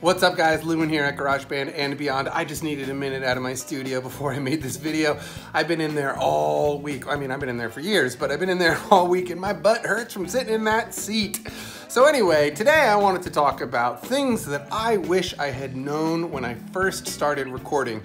What's up guys, Lewin here at Garageband and Beyond. I just needed a minute out of my studio before I made this video. I've been in there all week. I mean, I've been in there for years, but I've been in there all week and my butt hurts from sitting in that seat. So anyway, today I wanted to talk about things that I wish I had known when I first started recording.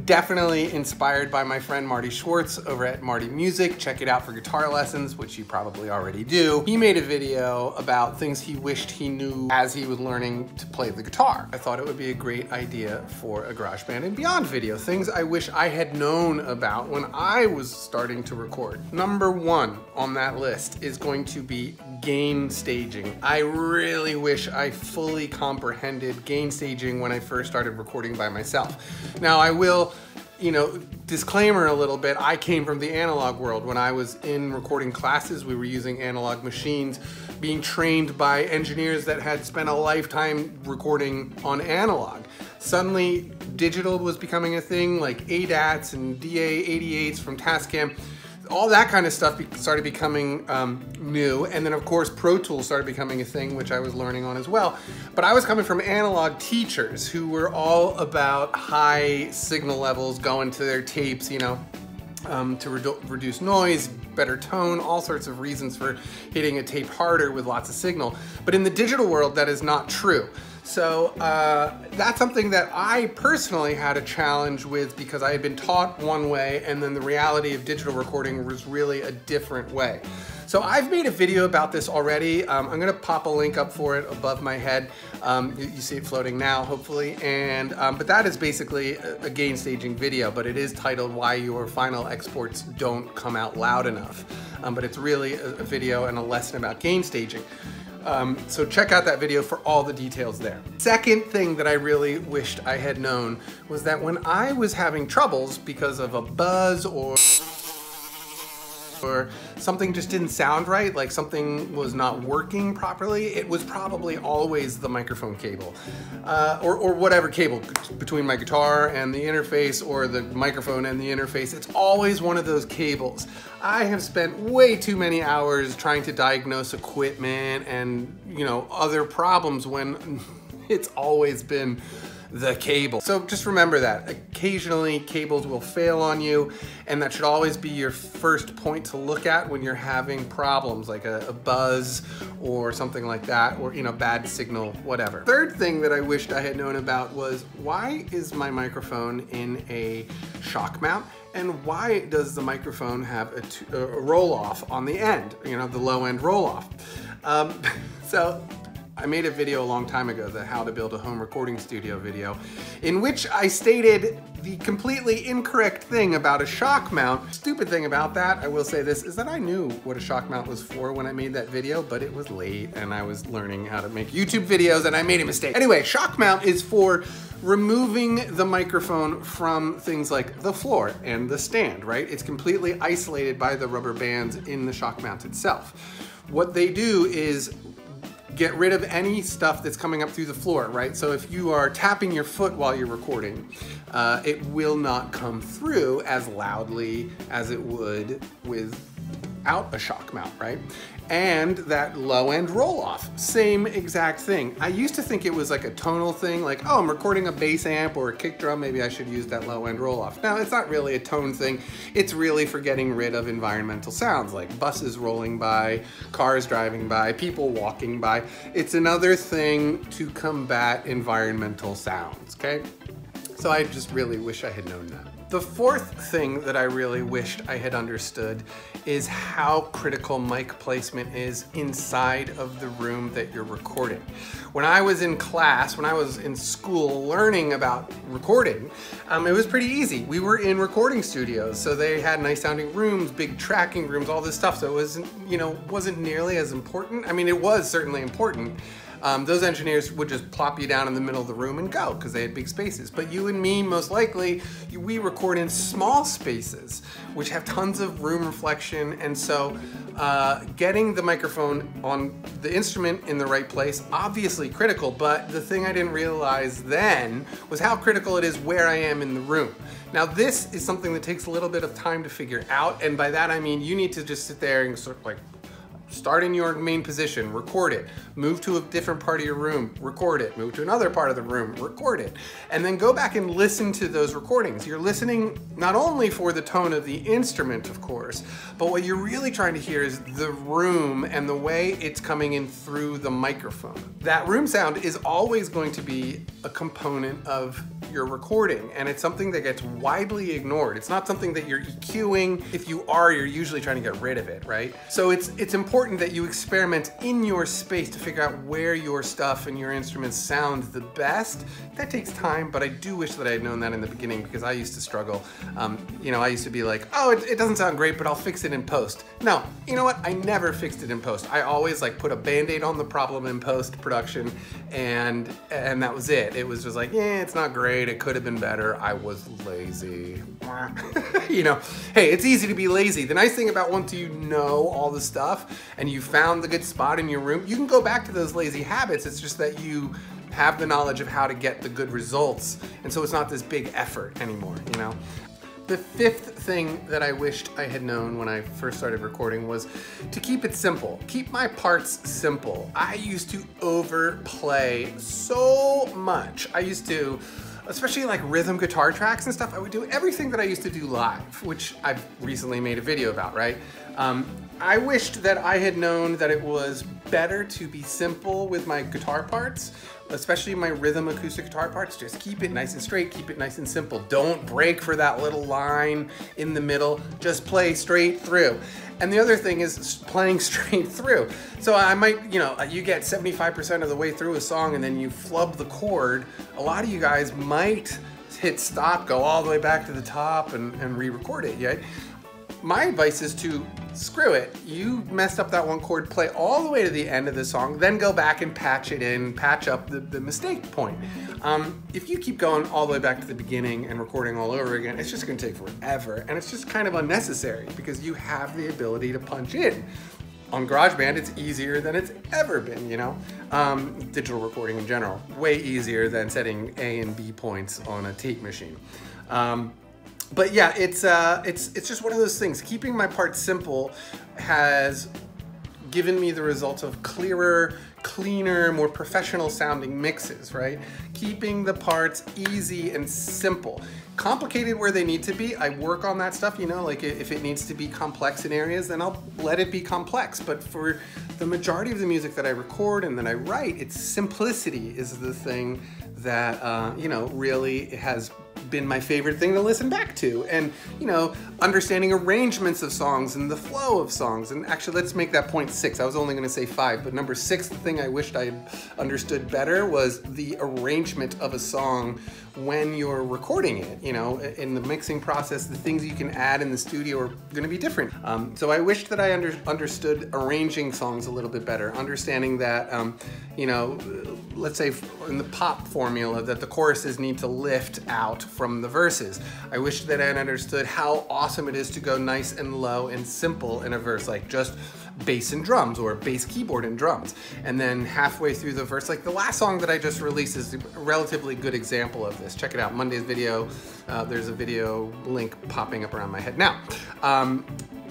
Definitely inspired by my friend Marty Schwartz over at Marty Music. Check it out for guitar lessons, which you probably already do. He made a video about things he wished he knew as he was learning to play the guitar. I thought it would be a great idea for a Garageband and Beyond video. Things I wish I had known about when I was starting to record. Number one on that list is going to be gain staging. I really wish I fully comprehended gain staging when I first started recording by myself. Now I will, disclaimer a little bit, I came from the analog world. When I was in recording classes, we were using analog machines, being trained by engineers that had spent a lifetime recording on analog. Suddenly, digital was becoming a thing, like ADATs and DA88s from Tascam. All that kind of stuff started becoming new, and then of course Pro Tools started becoming a thing, which I was learning on as well. But I was coming from analog teachers who were all about high signal levels going to their tapes, to reduce noise, better tone, all sorts of reasons for hitting a tape harder with lots of signal. But in the digital world, that is not true. So that's something that I personally had a challenge with because I had been taught one way and then the reality of digital recording was really a different way. So I've made a video about this already. I'm gonna pop a link up for it above my head. You see it floating now, hopefully. And but that is basically a gain staging video, but it is titled Why Your Final Exports Don't Come Out Loud Enough. But it's really a video and a lesson about gain staging. So check out that video for all the details there. Second thing that I really wished I had known was that when I was having troubles because of a buzz or something just didn't sound right, like something was not working properly, it was probably always the microphone cable or whatever cable between my guitar and the interface or the microphone and the interface. It's always one of those cables. I have spent way too many hours trying to diagnose equipment and other problems when it's always been the cable. So just remember that. Occasionally cables will fail on you, and that should always be your first point to look at when you're having problems like a buzz or something like that, or bad signal, whatever. Third thing that I wished I had known about was, why is my microphone in a shock mount? And why does the microphone have a roll-off on the end, the low-end roll-off? So I made a video a long time ago, the How to Build a Home Recording Studio video, in which I stated the completely incorrect thing about a shock mount. Stupid thing about that, I will say this, is that I knew what a shock mount was for when I made that video, but it was late and I was learning how to make YouTube videos and I made a mistake. Anyway, shock mount is for removing the microphone from things like the floor and the stand, right? It's completely isolated by the rubber bands in the shock mount itself. What they do is get rid of any stuff that's coming up through the floor, right? So if you are tapping your foot while you're recording, it will not come through as loudly as it would without a shock mount, right? And that low end roll off, same exact thing. I used to think it was like a tonal thing, like, oh, I'm recording a bass amp or a kick drum, maybe I should use that low end roll off. Now, it's not really a tone thing. It's really for getting rid of environmental sounds like buses rolling by, cars driving by, people walking by. It's another thing to combat environmental sounds, okay? So I just really wish I had known that. The fourth thing that I really wished I had understood is how critical mic placement is inside of the room that you're recording. When I was in class, when I was in school learning about recording, it was pretty easy. We were in recording studios, so they had nice sounding rooms, big tracking rooms, all this stuff, so it wasn't nearly as important. I mean, it was certainly important. Those engineers would just plop you down in the middle of the room and go because they had big spaces. But you and me, most likely, we record in small spaces, which have tons of room reflection. And so getting the microphone on the instrument in the right place, obviously critical, but the thing I didn't realize then was how critical it is where I am in the room. Now this is something that takes a little bit of time to figure out, and by that I mean you need to just sit there and sort of like start in your main position, record it, move to a different part of your room, record it, move to another part of the room, record it, and then go back and listen to those recordings. You're listening not only for the tone of the instrument, of course, but what you're really trying to hear is the room and the way it's coming in through the microphone. That room sound is always going to be a component of your recording, and it's something that gets widely ignored. It's not something that you're EQing. If you are, you're usually trying to get rid of it, right? So it's important that you experiment in your space to figure out where your stuff and your instruments sound the best. That takes time, but I do wish that I had known that in the beginning, because I used to struggle. You know, I used to be like, oh, it doesn't sound great, but I'll fix it in post. No, you know what? I never fixed it in post. I always like put a Band-Aid on the problem in post-production, and that was it. It was just like, yeah, it's not great. It could have been better. I was lazy. You know, hey, it's easy to be lazy. The nice thing about once you know all the stuff and you found the good spot in your room, you can go back to those lazy habits. It's just that you have the knowledge of how to get the good results, and so it's not this big effort anymore, you know? The fifth thing that I wished I had known when I first started recording was to keep it simple. Keep my parts simple. I used to overplay so much. I used to, especially like rhythm guitar tracks and stuff, I would do everything that I used to do live, which I've recently made a video about, right? I wished that I had known that it was better to be simple with my guitar parts, especially my rhythm acoustic guitar parts. Just keep it nice and straight, keep it nice and simple. Don't break for that little line in the middle, just play straight through. And the other thing is playing straight through. So I might, you know, you get 75% of the way through a song and then you flub the chord. A lot of you guys might hit stop, go all the way back to the top and re-record it, right? My advice is to screw it. You messed up that one chord, play all the way to the end of the song, then go back and patch it in, patch up the mistake point. If you keep going all the way back to the beginning and recording all over again, it's just gonna take forever, and it's just kind of unnecessary because you have the ability to punch in. On Garageband, it's easier than it's ever been, you know? Digital recording in general, way easier than setting A and B points on a tape machine. But yeah, it's just one of those things. Keeping my parts simple has given me the results of clearer, cleaner, more professional sounding mixes, right? Keeping the parts easy and simple. Complicated where they need to be, I work on that stuff, you know, like if it needs to be complex in areas, then I'll let it be complex. But for the majority of the music that I record and that I write, it's simplicity is the thing that, you know, really has been my favorite thing to listen back to. And, you know, understanding arrangements of songs and the flow of songs. And actually, let's make that point 6. I was only gonna say 5, but number 6, the thing I wished I had understood better was the arrangement of a song when you're recording it. You know, in the mixing process, the things you can add in the studio are gonna be different. So I wished that I understood arranging songs a little bit better, understanding that, you know, let's say in the pop formula that the choruses need to lift out from the verses. I wish that I had understood how awesome it is to go nice and low and simple in a verse, like just bass and drums or bass keyboard and drums. And then halfway through the verse, like the last song that I just released is a relatively good example of this. Check it out, Monday's video. There's a video link popping up around my head now.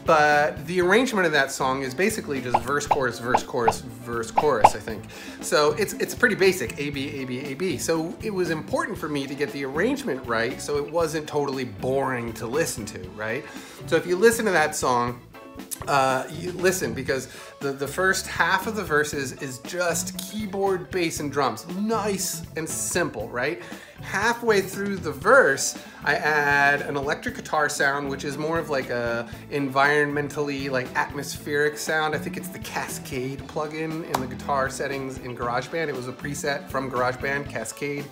But the arrangement of that song is basically just verse, chorus, verse, chorus, verse, chorus, I think. So it's pretty basic, A, B, A, B, A, B. So it was important for me to get the arrangement right so it wasn't totally boring to listen to, right? So if you listen to that song, you listen, because the first half of the verses is just keyboard, bass, and drums. Nice and simple, right? Halfway through the verse, I add an electric guitar sound, which is more of like a environmentally like atmospheric sound. I think it's the Cascade plugin in the guitar settings in GarageBand. It was a preset from GarageBand, Cascade.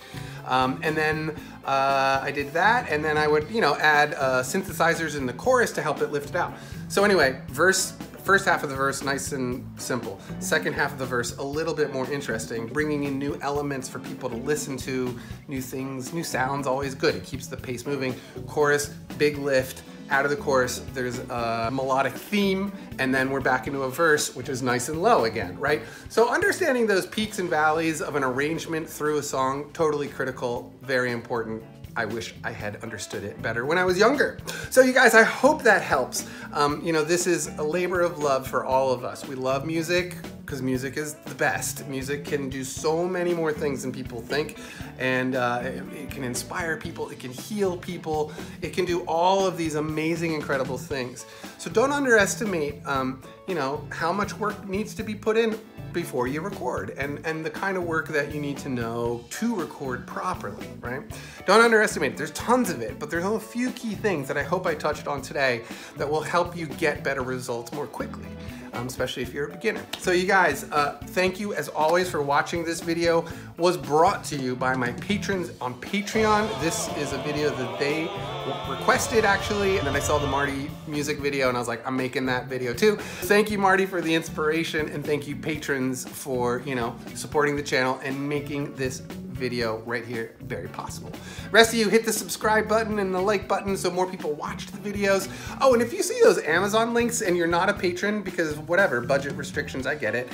And then I did that, and then I would, you know, add synthesizers in the chorus to help it lift it out. So anyway, first half of the verse, nice and simple. Second half of the verse, a little bit more interesting, bringing in new elements for people to listen to, new things, new sounds, always good. It keeps the pace moving. Chorus, big lift. Out of the chorus, there's a melodic theme, and then we're back into a verse, which is nice and low again, right? So understanding those peaks and valleys of an arrangement through a song, totally critical, very important. I wish I had understood it better when I was younger. So you guys, I hope that helps. You know, this is a labor of love for all of us. We love music because music is the best. Music can do so many more things than people think, and it can inspire people, it can heal people, it can do all of these amazing, incredible things. So don't underestimate, you know, how much work needs to be put in before you record, and the kind of work that you need to know to record properly, right? Don't underestimate it. There's tons of it, but there's a few key things that I hope I touched on today that will help you get better results more quickly. Especially if you're a beginner. So you guys, thank you as always for watching. This video was brought to you by my patrons on Patreon. This is a video that they requested actually, and then I saw the Marty music video and I was like, I'm making that video too. Thank you, Marty, for the inspiration, and thank you patrons for, you know, supporting the channel and making this video right here very possible. Rest of you, hit the subscribe button and the like button so more people watch the videos. Oh, and if you see those Amazon links and you're not a patron because whatever, budget restrictions, I get it.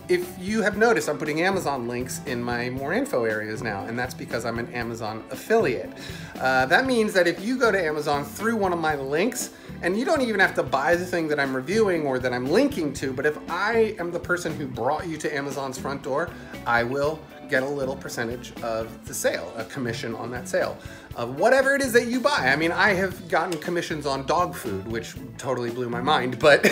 If you have noticed, I'm putting Amazon links in my more info areas now, and that's because I'm an Amazon affiliate. That means that if you go to Amazon through one of my links, and you don't even have to buy the thing that I'm reviewing or that I'm linking to, but if I am the person who brought you to Amazon's front door, I will get a little percentage of the sale, a commission on that sale, of whatever it is that you buy. I mean, I have gotten commissions on dog food, which totally blew my mind, but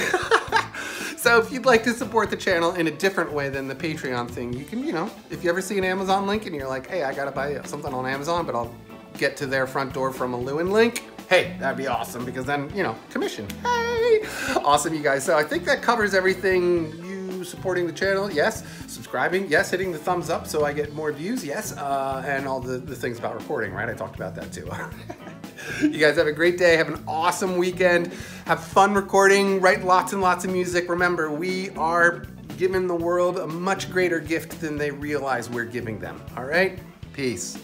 so if you'd like to support the channel in a different way than the Patreon thing, you can, you know, if you ever see an Amazon link and you're like, hey, I gotta buy something on Amazon, but I'll get to their front door from a Lewin link, hey, that'd be awesome, because then, you know, commission, hey! Awesome, you guys. So I think that covers everything. Supporting the channel, yes. Subscribing, yes. Hitting the thumbs up so I get more views, yes. And all the things about recording, right? I talked about that too. You guys have a great day. Have an awesome weekend. Have fun recording. Write lots and lots of music. Remember, we are giving the world a much greater gift than they realize we're giving them. All right? Peace.